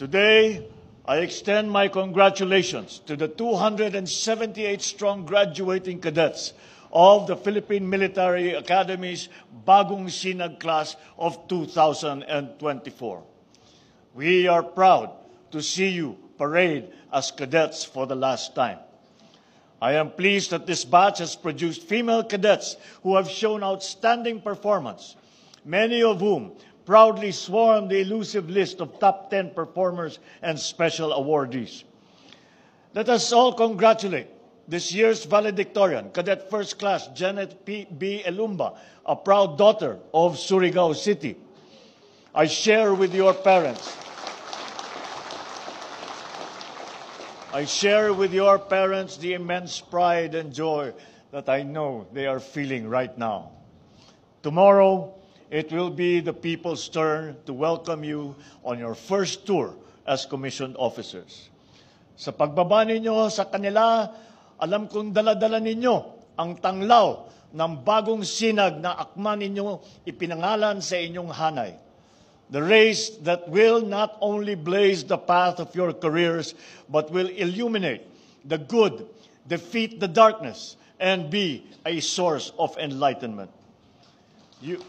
Today, I extend my congratulations to the 278-strong graduating cadets of the Philippine Military Academy's Bagong Sinag class of 2024. We are proud to see you parade as cadets for the last time. I am pleased that this batch has produced female cadets who have shown outstanding performance, many of whom proudly swarm the elusive list of top 10 performers and special awardees. Let us all congratulate this year's valedictorian, Cadet First Class Janet B. Elumba, a proud daughter of Surigao City. I share with your parents the immense pride and joy that I know they are feeling right now. Tomorrow, it will be the people's turn to welcome you on your first tour as commissioned officers. Sa pagbaba ninyo sa kanila, alam kong dala-dala ninyo ang tanglaw ng bagong sinag na akma ninyo ipinangalan sa inyong hanay. The race that will not only blaze the path of your careers, but will illuminate the good, defeat the darkness, and be a source of enlightenment. You